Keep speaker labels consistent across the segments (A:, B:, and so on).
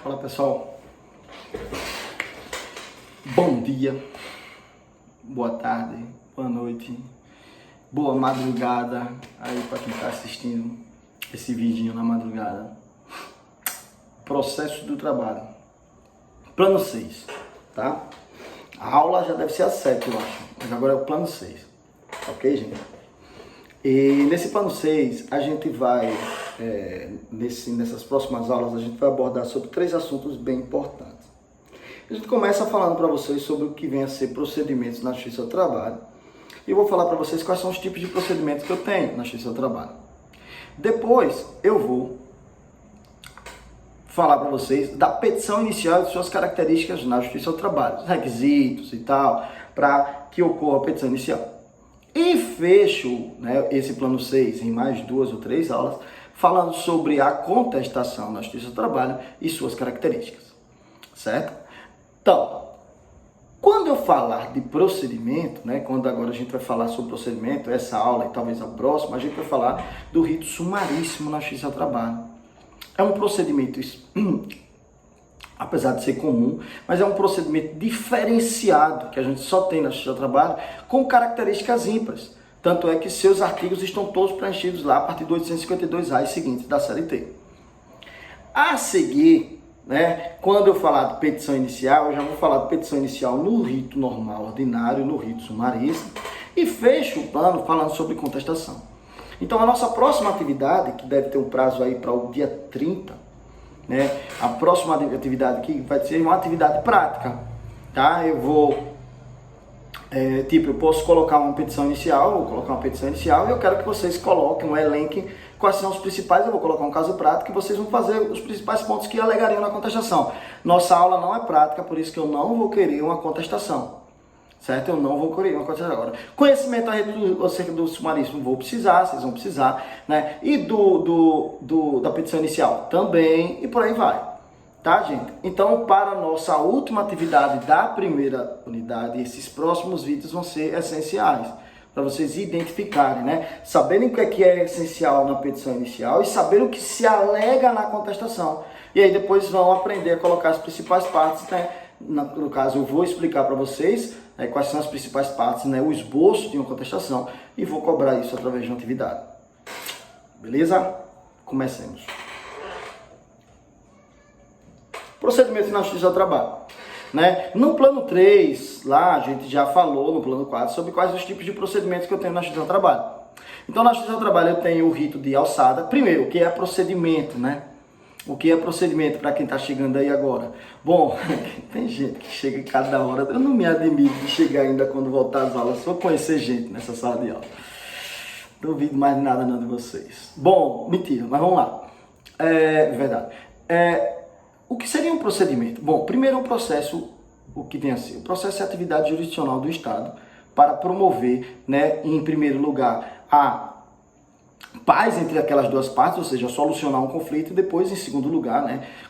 A: Fala pessoal, bom dia, boa tarde, boa noite, boa madrugada aí para quem está assistindo esse vidinho na madrugada. Processo do trabalho, plano 6, tá? A aula já deve ser às 7, eu acho, mas agora é o plano 6, ok, gente? E nesse plano 6 a gente vai, nessas próximas aulas, a gente vai abordar sobre 3 assuntos bem importantes. A gente começa falando para vocês sobre o que vem a ser procedimentos na Justiça do Trabalho. E eu vou falar para vocês quais são os tipos de procedimentos que eu tenho na Justiça do Trabalho. Depois eu vou falar para vocês da petição inicial e de suas características na Justiça do Trabalho, os requisitos e tal, para que ocorra a petição inicial. E fecho, esse plano 6 em mais 2 ou 3 aulas, falando sobre a contestação na Justiça do Trabalho e suas características, certo? Então, quando eu falar de procedimento, quando agora a gente vai falar sobre procedimento, essa aula e talvez a próxima, a gente vai falar do rito sumaríssimo na Justiça do Trabalho. É um procedimento, apesar de ser comum, mas é um procedimento diferenciado que a gente só tem na Justiça do Trabalho com características ímpares. Tanto é que seus artigos estão todos preenchidos lá a partir do 852A e seguintes da CLT. A seguir, quando eu falar de petição inicial, eu já vou falar de petição inicial no rito normal ordinário, no rito sumaríssimo, e fecho o plano falando sobre contestação. Então a nossa próxima atividade, que deve ter um prazo aí para o dia 30, a próxima atividade que vai ser uma atividade prática, tá? Eu vou, eu posso colocar uma petição inicial, e eu quero que vocês coloquem, elenquem quais são os principais, eu vou colocar um caso prático e vocês vão fazer os principais pontos que alegariam na contestação. Nossa aula não é prática, por isso que eu não vou querer uma contestação, certo? Eu não vou querer uma contestação agora. Conhecimento acerca do sumaríssimo vou precisar, vocês vão precisar, E da petição inicial também, e por aí vai. Tá, gente? Então, para a nossa última atividade da primeira unidade, esses próximos vídeos vão ser essenciais, para vocês identificarem, saberem o que é essencial na petição inicial e saber o que se alega na contestação. E aí depois vão aprender a colocar as principais partes, No caso, eu vou explicar para vocês quais são as principais partes, o esboço de uma contestação, e vou cobrar isso através de uma atividade. Beleza? Comecemos. Procedimentos na Justiça do Trabalho. No plano 3, lá a gente já falou no plano 4 sobre quais os tipos de procedimentos que eu tenho na Justiça do Trabalho. Então, na Justiça do Trabalho eu tenho o rito de alçada. Primeiro, o que é procedimento, O que é procedimento para quem está chegando aí agora? Bom, tem gente que chega cada hora. Eu não me admiro de chegar ainda quando voltar às aulas. Só conhecer gente nessa sala de aula. Não duvido mais de nada não de vocês. Bom, mentira, mas vamos lá. Verdade. O que seria um procedimento? Bom, primeiro o processo, o que vem a ser? O processo é a atividade jurisdicional do Estado para promover, em primeiro lugar, a paz entre aquelas duas partes, ou seja, solucionar um conflito, e depois, em segundo lugar,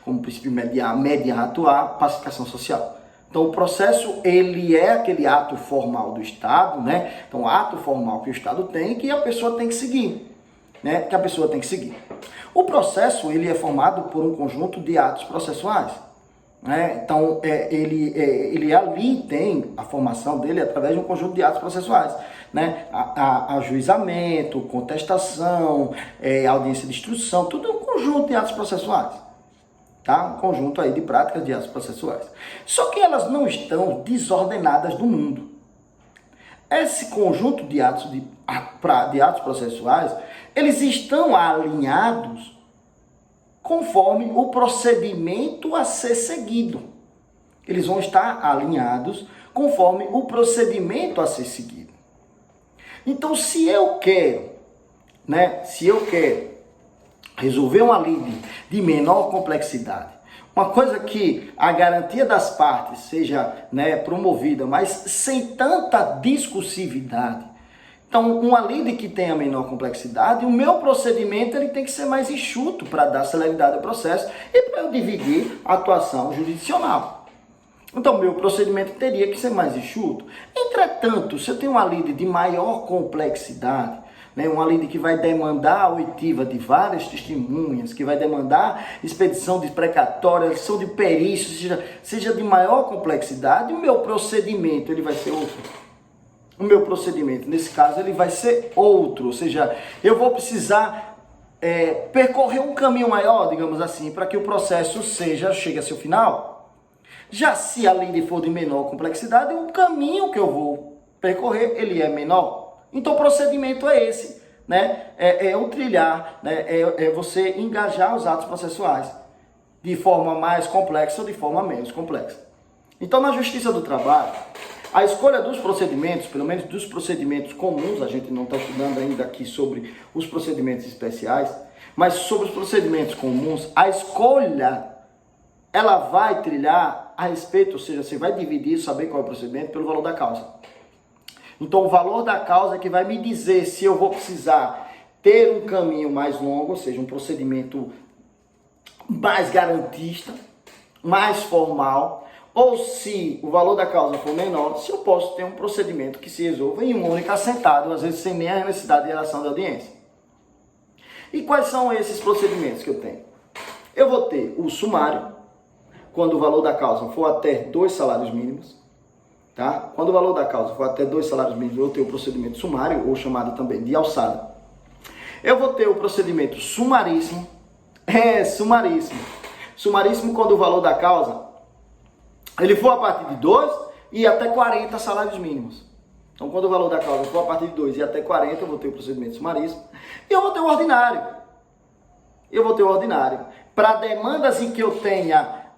A: como princípio mediar, atuar, pacificação social. Então, o processo, ele é aquele ato formal do Estado, Então, ato formal que o Estado tem, que a pessoa tem que seguir, O processo, ele é formado por um conjunto de atos processuais, Então, ele ali tem a formação dele através de um conjunto de atos processuais, Ajuizamento, contestação, audiência de instrução, tudo é um conjunto de atos processuais, tá? Um conjunto aí de práticas de atos processuais. Só que elas não estão desordenadas do mundo. Esse conjunto de atos processuais, eles estão alinhados conforme o procedimento a ser seguido. Eles vão estar alinhados conforme o procedimento a ser seguido. Então, se eu quero resolver uma lide de menor complexidade, uma coisa que a garantia das partes seja promovida, mas sem tanta discursividade. Então, uma lide que tenha menor complexidade, o meu procedimento ele tem que ser mais enxuto para dar celeridade ao processo e para eu dividir a atuação jurisdicional. Então, meu procedimento teria que ser mais enxuto. Entretanto, se eu tenho uma lide de maior complexidade, né? Uma lei que vai demandar a oitiva de várias testemunhas, que vai demandar expedição de precatória, ação de perícia, seja de maior complexidade, o meu procedimento ele vai ser outro. O meu procedimento, nesse caso, ele vai ser outro, ou seja, eu vou precisar percorrer um caminho maior, digamos assim, para que o processo chegue a seu final. Já se a lei for de menor complexidade, o caminho que eu vou percorrer, ele é menor. Então o procedimento é esse, né? É o trilhar, né? É você engajar os atos processuais de forma mais complexa ou de forma menos complexa. Então na Justiça do Trabalho, a escolha dos procedimentos, pelo menos dos procedimentos comuns, a gente não está estudando ainda aqui sobre os procedimentos especiais, mas sobre os procedimentos comuns, a escolha, ela vai trilhar a respeito, ou seja, você vai dividir, saber qual é o procedimento, pelo valor da causa. Então o valor da causa é que vai me dizer se eu vou precisar ter um caminho mais longo, ou seja, um procedimento mais garantista, mais formal, ou se o valor da causa for menor, se eu posso ter um procedimento que se resolva em um único assentado, às vezes sem nem a necessidade de relação de audiência. E quais são esses procedimentos que eu tenho? Eu vou ter o sumário, quando o valor da causa for até 2 salários mínimos, tá? Quando o valor da causa for até 2 salários mínimos, eu vou ter o procedimento sumário, ou chamado também de alçada. Eu vou ter o procedimento sumaríssimo, sumaríssimo. Sumaríssimo quando o valor da causa ele for a partir de 2 e até 40 salários mínimos. Então, quando o valor da causa for a partir de 2 e até 40, eu vou ter o procedimento sumaríssimo. E eu vou ter o ordinário. Para demandas em que eu tenha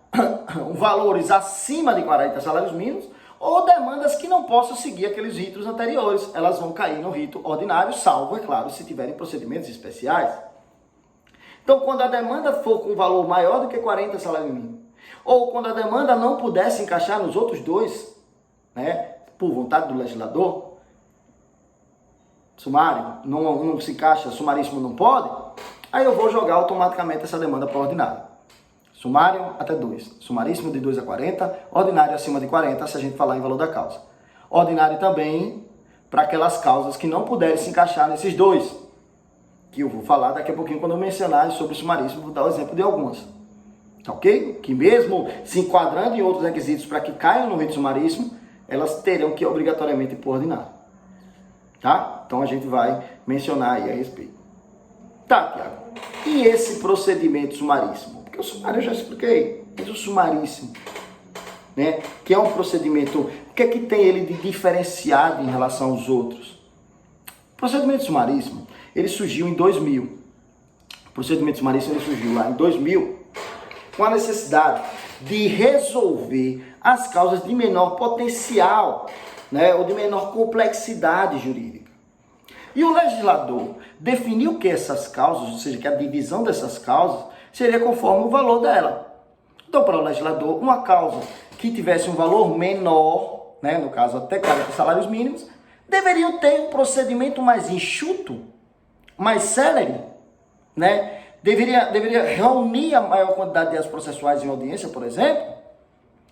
A: valores acima de 40 salários mínimos, ou demandas que não possam seguir aqueles ritos anteriores, elas vão cair no rito ordinário, salvo, é claro, se tiverem procedimentos especiais. Então, quando a demanda for com valor maior do que 40 salários mínimos, ou quando a demanda não pudesse encaixar nos outros dois, né, por vontade do legislador, sumário não se encaixa, sumaríssimo não pode, aí eu vou jogar automaticamente essa demanda para o ordinário. Sumário até 2, sumaríssimo de 2 a 40, ordinário acima de 40, se a gente falar em valor da causa. Ordinário também para aquelas causas que não puderem se encaixar nesses dois, que eu vou falar daqui a pouquinho quando eu mencionar sobre sumaríssimo, vou dar o exemplo de algumas. Ok? Que mesmo se enquadrando em outros requisitos para que caiam no rito sumaríssimo, elas terão que obrigatoriamente ir para o ordinário. Tá? Então a gente vai mencionar aí a respeito. Tá, Tiago. E esse procedimento sumaríssimo? Porque o sumário eu já expliquei. Mas o sumaríssimo, né? Que é um procedimento, o que é que tem ele de diferenciado em relação aos outros? O procedimento sumaríssimo, ele surgiu em 2000. O procedimento sumaríssimo ele surgiu lá em 2000, com a necessidade de resolver as causas de menor potencial, né, ou de menor complexidade jurídica. E o legislador definiu que essas causas, ou seja, que a divisão dessas causas seria conforme o valor dela. Então, para o legislador, uma causa que tivesse um valor menor, né, no caso até 40 salários mínimos, deveriam ter um procedimento mais enxuto, mais célere, né? Deveria reunir a maior quantidade de atos processuais em audiência, por exemplo,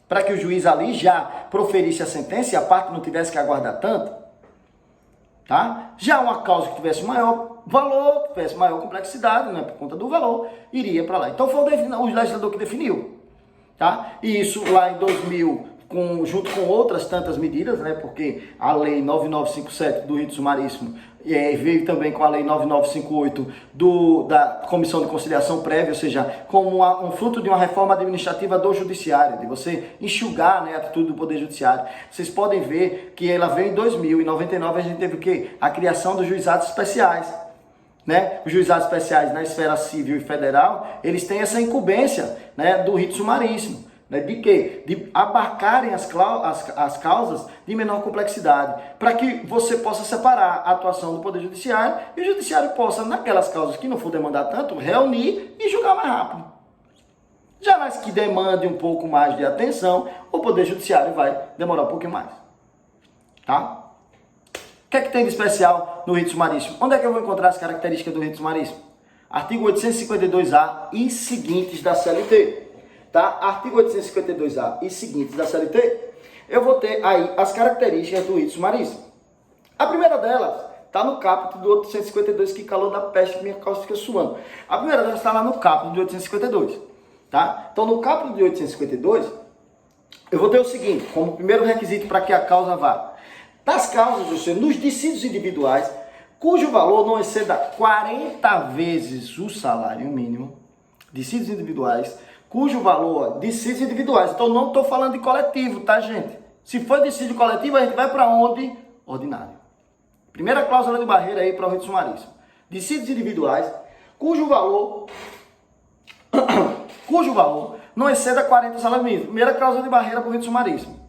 A: para que o juiz ali já proferisse a sentença e a parte não tivesse que aguardar tanto. Tá? Já uma causa que tivesse maior valor, tivesse maior complexidade, né, por conta do valor, iria para lá. Então foi o legislador que definiu. Tá? E isso lá em 2000, junto com outras tantas medidas, né, porque a lei 9957 do rito sumaríssimo veio também com a lei 9958 da Comissão de Conciliação Prévia, ou seja, como um fruto de uma reforma administrativa do Judiciário, de você enxugar, né, a atitude do Poder Judiciário. Vocês podem ver que ela veio em 2000, em 99 a gente teve o quê? A criação dos juizados especiais. Né? Os juizados especiais na esfera civil e federal, eles têm essa incumbência, né, do rito sumaríssimo. De quê? De abarcarem as causas de menor complexidade, para que você possa separar a atuação do Poder Judiciário e o Judiciário possa, naquelas causas que não for demandar tanto, reunir e julgar mais rápido. Já nas que demande um pouco mais de atenção, o Poder Judiciário vai demorar um pouquinho mais. Tá? O que é que tem de especial no rito sumaríssimo? Onde é que eu vou encontrar as características do rito sumaríssimo? Artigo 852A e seguintes da CLT. Tá? Artigo 852A e seguintes da CLT, eu vou ter aí as características do rito sumaríssimo. A primeira delas está no caput do 852, que calor da peste, minha calça fica suando. A primeira delas está lá no caput de 852, tá? Então, no caput de 852, eu vou ter o seguinte, como primeiro requisito para que a causa vá. Das causas, ou seja, nos dissídios individuais, cujo valor não exceda 40 vezes o salário mínimo, dissídios individuais, cujo valor, dissídios individuais, então não estou falando de coletivo, tá, gente? Se for dissídio coletivo, a gente vai para onde? Ordinário. Primeira cláusula de barreira aí para o rito sumaríssimo. Dissídios individuais, cujo valor não exceda 40 salários mínimos. Primeira cláusula de barreira para o rito sumaríssimo.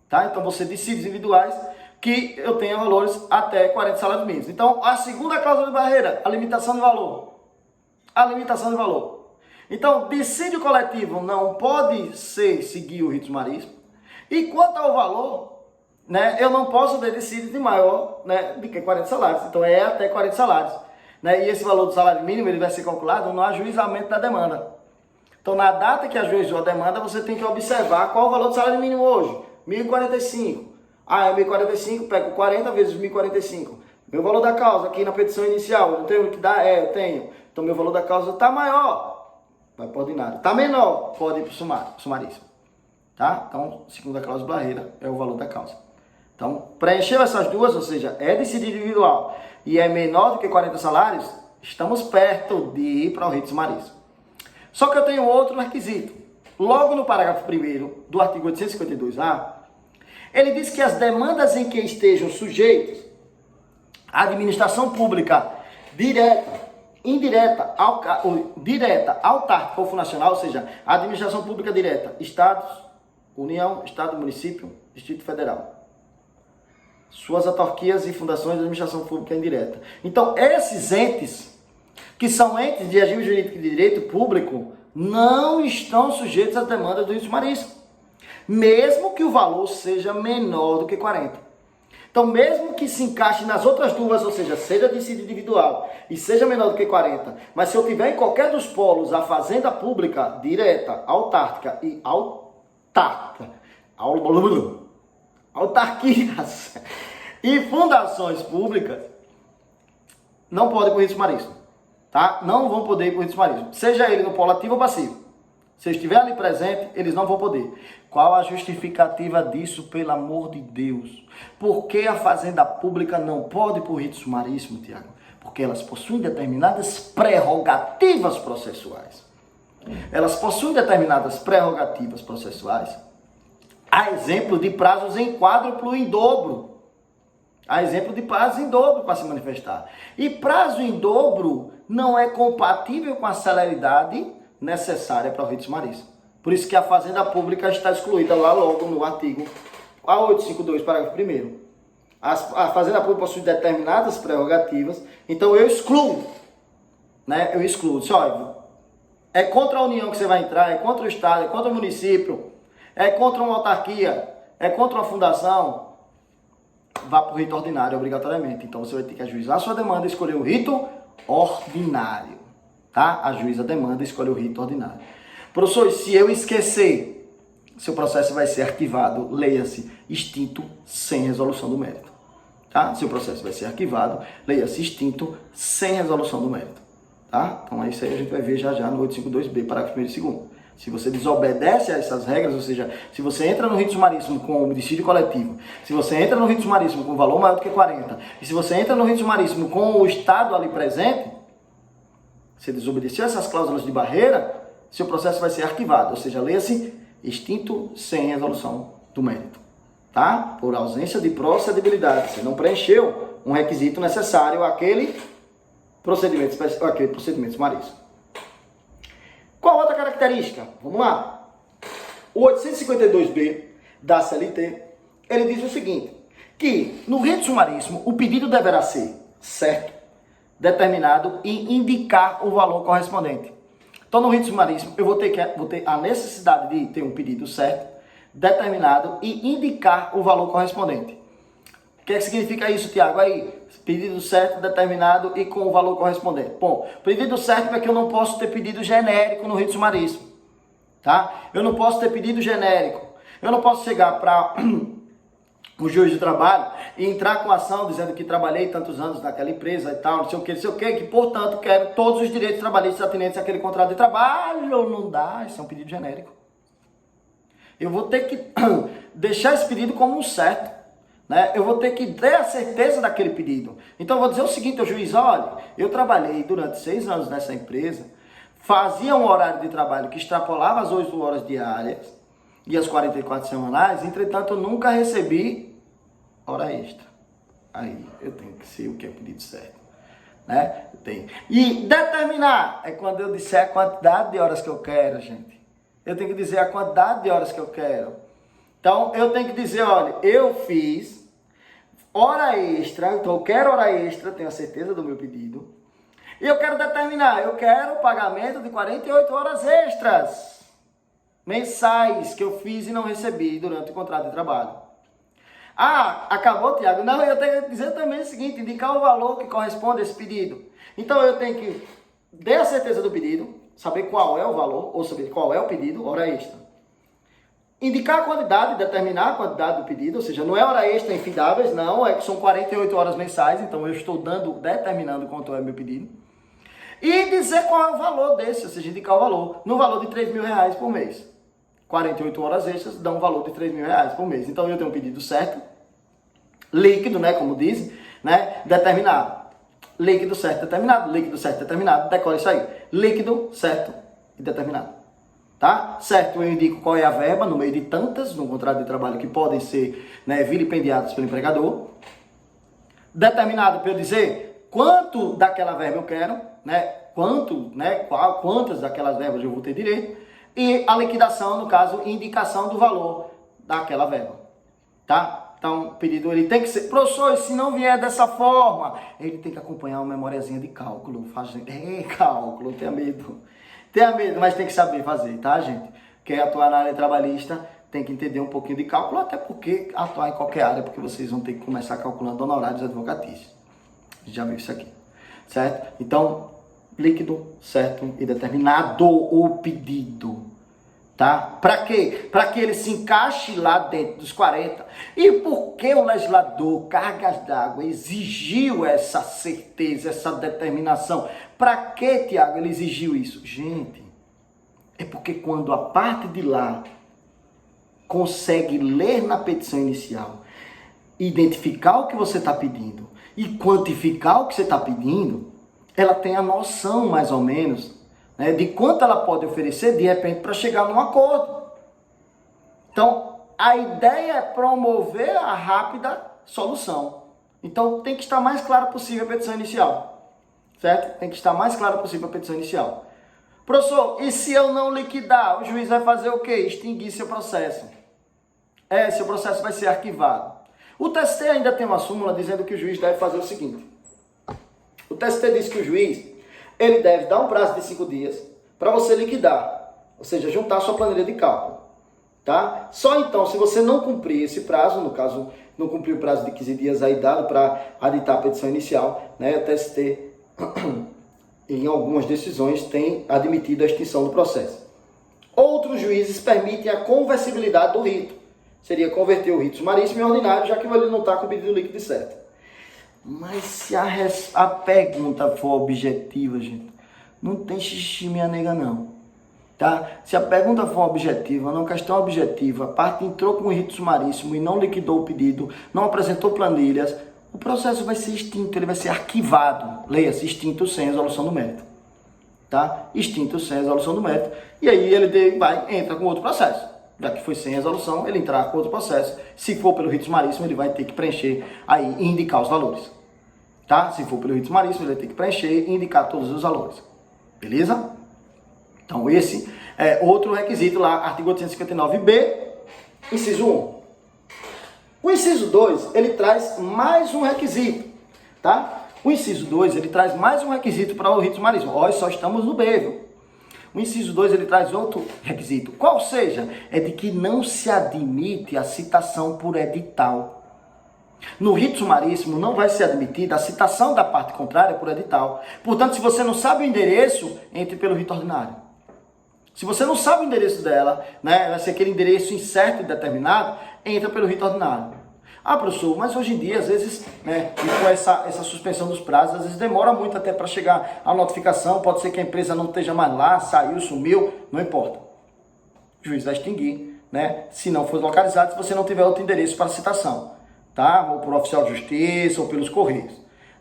A: Tá? Então, você dissídios individuais que eu tenha valores até 40 salários mínimos. Então, a segunda cláusula de barreira, a limitação de valor. A limitação de valor. Então, dissídio coletivo não pode seguir o rito sumaríssimo. E quanto ao valor, né, eu não posso ter dissídio de maior, né, do que 40 salários. Então, é até 40 salários. Né? E esse valor do salário mínimo ele vai ser calculado no ajuizamento da demanda. Então, na data que ajuizou a demanda, você tem que observar qual é o valor do salário mínimo hoje. 1.045. Ah, é 1.045, pego 40 vezes 1.045. Meu valor da causa aqui na petição inicial, eu não tenho o que dá? Eu tenho. Então, meu valor da causa está maior, vai para o ordinário. Está menor, pode ir para o sumaríssimo. Tá? Então, segunda cláusula de barreira é o valor da causa. Então, preencheu essas duas, ou seja, é dissídio individual e é menor do que 40 salários, estamos perto de ir para o rito sumaríssimo. Só que eu tenho outro requisito. Logo no parágrafo 1º do artigo 852A, ele diz que as demandas em que estejam sujeitos à administração pública direta, indireta, direta, autárquica ou fundacional, ou seja, a administração pública direta, estados, União, Estado, Município, Distrito Federal. Suas autarquias e fundações de administração pública indireta. Então, esses entes, que são entes de regime jurídico de direito público, não estão sujeitos às demandas do rito sumaríssimo, mesmo que o valor seja menor do que 40. Então, mesmo que se encaixe nas outras duas, ou seja, seja dissídio individual e seja menor do que 40, mas se eu tiver em qualquer dos polos a fazenda pública direta, autárquica e autarquias e fundações públicas, não pode ir para o rito sumaríssimo. Tá? Não vão poder ir para o rito sumaríssimo. Seja ele no polo ativo ou passivo. Se estiver ali presente, eles não vão poder. Qual a justificativa disso, pelo amor de Deus? Por que a fazenda pública não pode ir para o rito sumaríssimo, Tiago? Porque elas possuem determinadas prerrogativas processuais. Elas possuem determinadas prerrogativas processuais. A exemplo de prazos em quádruplo e em dobro. A exemplo de prazos em dobro para se manifestar. E prazo em dobro não é compatível com a celeridade necessária para o rito sumaríssimo. Por isso que a fazenda pública está excluída lá logo no artigo 852, parágrafo 1º. A fazenda pública possui determinadas prerrogativas, então eu excluo. Né? Eu excluo. Olha, é contra a União que você vai entrar, é contra o Estado, é contra o município, é contra uma autarquia, é contra uma fundação, vá para o rito ordinário obrigatoriamente. Então você vai ter que ajuizar a sua demanda e escolher o rito ordinário. Tá? Ajuiza a demanda e escolhe o rito ordinário. Professor, se eu esquecer, seu processo vai ser arquivado, leia-se, extinto, sem resolução do mérito. Tá? Seu processo vai ser arquivado, leia-se, extinto, sem resolução do mérito. Tá? Então é isso aí, a gente vai ver já no 852B, parágrafo 1º e 2º. Se você desobedece a essas regras, ou seja, se você entra no rito sumaríssimo com homicídio coletivo, se você entra no rito sumaríssimo com valor maior do que 40, e se você entra no rito sumaríssimo com o Estado ali presente, você desobedeceu essas cláusulas de barreira, seu processo vai ser arquivado, ou seja, leia-se, extinto, sem resolução do mérito. Tá? Por ausência de procedibilidade. Você não preencheu um requisito necessário àquele procedimento sumaríssimo. Qual outra característica? Vamos lá. O 852B da CLT, ele diz o seguinte, que no rito sumaríssimo o pedido deverá ser certo, determinado e indicar o valor correspondente. Então, no rito sumaríssimo, eu vou ter a necessidade de ter um pedido certo, determinado e indicar o valor correspondente. O que é que significa isso, Tiago? Aí, pedido certo, determinado e com o valor correspondente. Bom, pedido certo é que eu não posso ter pedido genérico no rito sumaríssimo. Tá? Eu não posso ter pedido genérico. Eu não posso chegar para o juiz de trabalho e entrar com ação dizendo que trabalhei tantos anos naquela empresa e tal, não sei o que, que portanto quero todos os direitos trabalhistas atinentes àquele contrato de trabalho, não dá, isso é um pedido genérico. Eu vou ter que deixar esse pedido como um certo, né? Eu vou ter que ter a certeza daquele pedido. Então eu vou dizer o seguinte ao juiz, olha, eu trabalhei durante 6 anos nessa empresa, fazia um horário de trabalho que extrapolava as 8 horas diárias, e as 44 semanais, entretanto, eu nunca recebi hora extra. Aí, eu tenho que ser o que é pedido certo, né? Eu tenho. E determinar é quando eu disser a quantidade de horas que eu quero, gente. Eu tenho que dizer a quantidade de horas que eu quero. Então, eu tenho que dizer, olha, eu fiz hora extra, então eu quero hora extra, tenho a certeza do meu pedido. E eu quero determinar, eu quero o pagamento de 48 horas extras mensais que eu fiz e não recebi durante o contrato de trabalho. Ah, acabou, Tiago? Não, eu tenho que dizer também o seguinte, indicar o valor que corresponde a esse pedido. Então eu tenho que ter a certeza do pedido, saber qual é o valor, ou saber qual é o pedido, hora extra. Indicar a quantidade, determinar a quantidade do pedido, ou seja, não é hora extra infindáveis, não, é que são 48 horas mensais, então eu estou determinando quanto é o meu pedido. E dizer qual é o valor desse, ou seja, indicar o valor, no valor de R$3.000 por mês. 48 horas extras dão um valor de R$3.000 por mês. Então eu tenho um pedido certo, líquido, né, como dizem, né, determinado. Líquido certo determinado, decora isso aí. Líquido certo e determinado. Tá? Certo, eu indico qual é a verba no meio de tantas no contrato de trabalho que podem ser, né, vilipendiadas pelo empregador. Determinado para eu dizer quanto daquela verba eu quero, né, quantas daquelas verbas eu vou ter direito. E a liquidação, no caso, indicação do valor daquela verba, tá? Então, o pedido ele tem que ser... Professor, se não vier dessa forma, ele tem que acompanhar uma memoriazinha de cálculo. Cálculo, tenha medo. Tenha medo, mas tem que saber fazer, tá, gente? Quer atuar na área trabalhista, tem que entender um pouquinho de cálculo, até porque atuar em qualquer área, porque vocês vão ter que começar calculando honorários advocatícios. Já viu isso aqui, certo? Então... líquido, certo e determinado o pedido, tá? Para quê? Para que ele se encaixe lá dentro dos 40. E por que o legislador, cargas d'água, exigiu essa certeza, essa determinação? Para que, Tiago, ele exigiu isso? Gente, é porque quando a parte de lá consegue ler na petição inicial, identificar o que você está pedindo e quantificar o que você está pedindo, ela tem a noção, mais ou menos, né, de quanto ela pode oferecer, de repente, para chegar num acordo. Então, a ideia é promover a rápida solução. Então, tem que estar mais claro possível a petição inicial. Certo? Tem que estar mais claro possível a petição inicial. Professor, e se eu não liquidar, o juiz vai fazer o quê? Extinguir seu processo. Seu processo vai ser arquivado. O TST ainda tem uma súmula dizendo que o juiz deve fazer o seguinte. O TST diz que o juiz, ele deve dar um prazo de 5 dias para você liquidar, ou seja, juntar a sua planilha de cálculo, tá? Só então, se você não cumprir esse prazo, no caso, não cumprir o prazo de 15 dias aí dado para aditar a petição inicial, né, o TST, em algumas decisões, tem admitido a extinção do processo. Outros juízes permitem a conversibilidade do rito, seria converter o rito sumaríssimo em ordinário, já que ele não está com o pedido líquido certo. Mas se a pergunta for objetiva, gente, não tem xixi minha nega não, tá? Se a pergunta for objetiva, não questão objetiva, a parte entrou com o rito sumaríssimo e não liquidou o pedido, não apresentou planilhas, o processo vai ser extinto, ele vai ser arquivado, leia-se, extinto sem resolução do mérito, tá? Extinto sem resolução do mérito, e aí ele entra com outro processo. Já que foi sem resolução, ele entrar com outro processo. Se for pelo rito sumaríssimo, ele vai ter que preencher aí e indicar os valores. Tá? Se for pelo rito sumaríssimo, ele vai ter que preencher e indicar todos os valores. Beleza? Então, esse é outro requisito lá, artigo 859b, inciso 1. O inciso 2, ele traz mais um requisito, tá? O inciso 2, ele traz mais um requisito para o rito sumaríssimo. Olha, só estamos no B, viu? O inciso 2, ele traz outro requisito, qual seja? É de que não se admite a citação por edital. No rito sumaríssimo não vai ser admitida a citação da parte contrária por edital. Portanto, se você não sabe o endereço, entre pelo rito ordinário. Se você não sabe o endereço dela, né, vai ser aquele endereço incerto e determinado, entra pelo rito ordinário. Ah, professor, mas hoje em dia, às vezes, né, e com essa suspensão dos prazos, às vezes demora muito até para chegar a notificação, pode ser que a empresa não esteja mais lá, saiu, sumiu, não importa. O juiz vai extinguir, né, se não for localizado, se você não tiver outro endereço para citação, tá? Ou por oficial de justiça, ou pelos correios.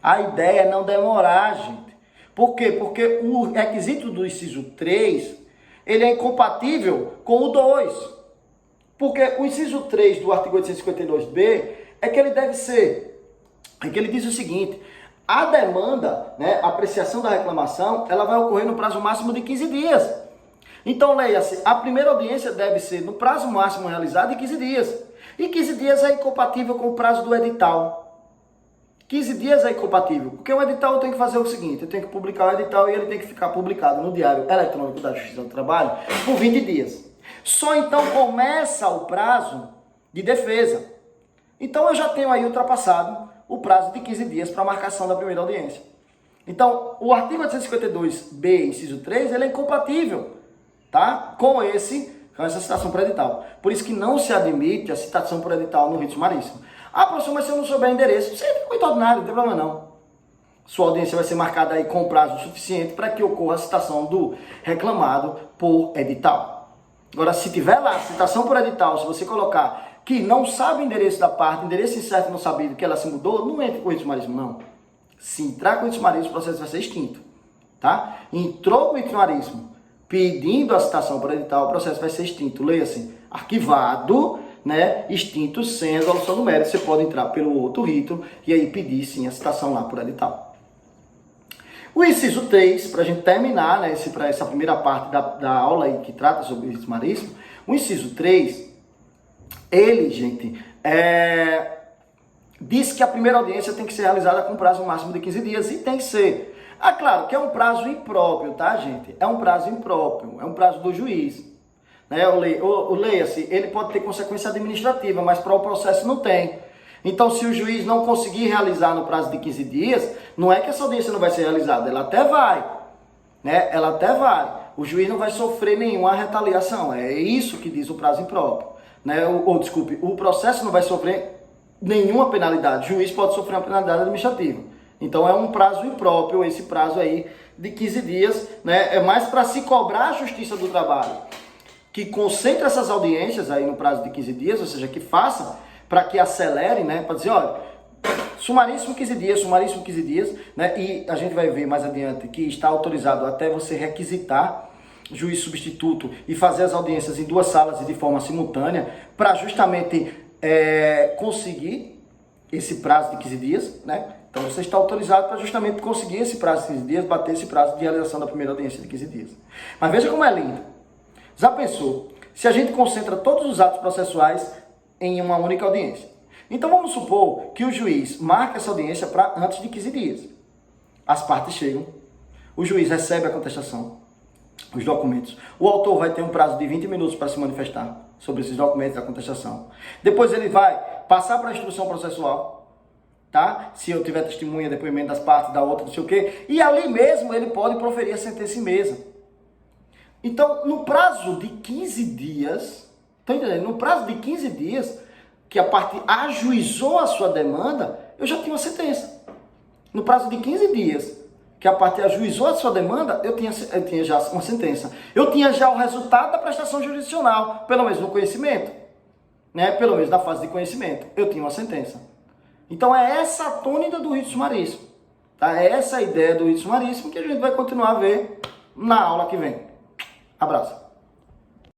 A: A ideia é não demorar, gente. Por quê? Porque o requisito do inciso 3, ele é incompatível com o 2. Porque o inciso 3 do artigo 852b é que ele deve ser, é que ele diz o seguinte: a demanda, né, a apreciação da reclamação, ela vai ocorrer no prazo máximo de 15 dias. Então, leia-se, a primeira audiência deve ser no prazo máximo realizado de 15 dias. E 15 dias é incompatível com o prazo do edital. 15 dias é incompatível, porque o edital eu tenho que fazer o seguinte: eu tenho que publicar o edital e ele tem que ficar publicado no Diário Eletrônico da Justiça do Trabalho por 20 dias. Só então começa o prazo de defesa. Então eu já tenho aí ultrapassado o prazo de 15 dias para a marcação da primeira audiência. Então, o artigo 852b, inciso 3, ele é incompatível, tá? Com essa citação por edital. Por isso que não se admite a citação por edital no rito sumaríssimo. Ah, professor, mas se eu não souber endereço, você fica muito ordinário, não tem problema não. Sua audiência vai ser marcada aí com prazo suficiente para que ocorra a citação do reclamado por edital. Agora, se tiver lá citação por edital, se você colocar que não sabe o endereço da parte, endereço incerto não sabido, que ela se mudou, não entra com o rito sumaríssimo, não. Se entrar com o rito sumaríssimo, o processo vai ser extinto, tá? Entrou com o rito sumaríssimo pedindo a citação por edital, o processo vai ser extinto. Leia-se, arquivado, né, extinto sem resolução do mérito. Você pode entrar pelo outro rito e aí pedir, sim, a citação lá por edital. O inciso 3, para a gente terminar, né, para essa primeira parte da aula aí que trata sobre o rito sumaríssimo, o inciso 3, ele, gente, diz que a primeira audiência tem que ser realizada com prazo máximo de 15 dias e tem que ser. Ah, claro que é um prazo impróprio, tá, gente? É um prazo impróprio, é um prazo do juiz. Né? Leia-se, ele pode ter consequência administrativa, mas para o processo não tem. Então, se o juiz não conseguir realizar no prazo de 15 dias, não é que essa audiência não vai ser realizada, ela até vai, né? Ela até vai. O juiz não vai sofrer nenhuma retaliação, é isso que diz o prazo impróprio, né? Desculpe, o processo não vai sofrer nenhuma penalidade, o juiz pode sofrer uma penalidade administrativa. Então, é um prazo impróprio, esse prazo aí de 15 dias, né? É mais para se cobrar a Justiça do Trabalho, que concentre essas audiências aí no prazo de 15 dias, ou seja, que faça para que acelere, né, para dizer, olha, sumaríssimo 15 dias, né, e a gente vai ver mais adiante que está autorizado até você requisitar juiz substituto e fazer as audiências em 2 salas e de forma simultânea, para justamente conseguir esse prazo de 15 dias, né, então você está autorizado para justamente conseguir esse prazo de 15 dias, bater esse prazo de realização da primeira audiência de 15 dias. Mas veja como é lindo. Já pensou, se a gente concentra todos os atos processuais em uma única audiência? Então vamos supor que o juiz marque essa audiência para antes de 15 dias. As partes chegam, o juiz recebe a contestação, os documentos. O autor vai ter um prazo de 20 minutos para se manifestar sobre esses documentos da contestação. Depois ele vai passar para a instrução processual, tá? Se eu tiver testemunha, depoimento das partes, da outra, não sei o quê. E ali mesmo ele pode proferir a sentença em mesa. Então, no prazo de 15 dias, tá entendendo? No prazo de 15 dias, que a parte ajuizou a sua demanda, eu já tinha uma sentença. No prazo de 15 dias, que a parte ajuizou a sua demanda, eu tinha já uma sentença. Eu tinha já o resultado da prestação jurisdicional, pelo menos no conhecimento, né? Pelo menos na fase de conhecimento, eu tinha uma sentença. Então, é essa a tônica do rito sumaríssimo. Tá? É essa a ideia do rito sumaríssimo que a gente vai continuar a ver na aula que vem. Abraço.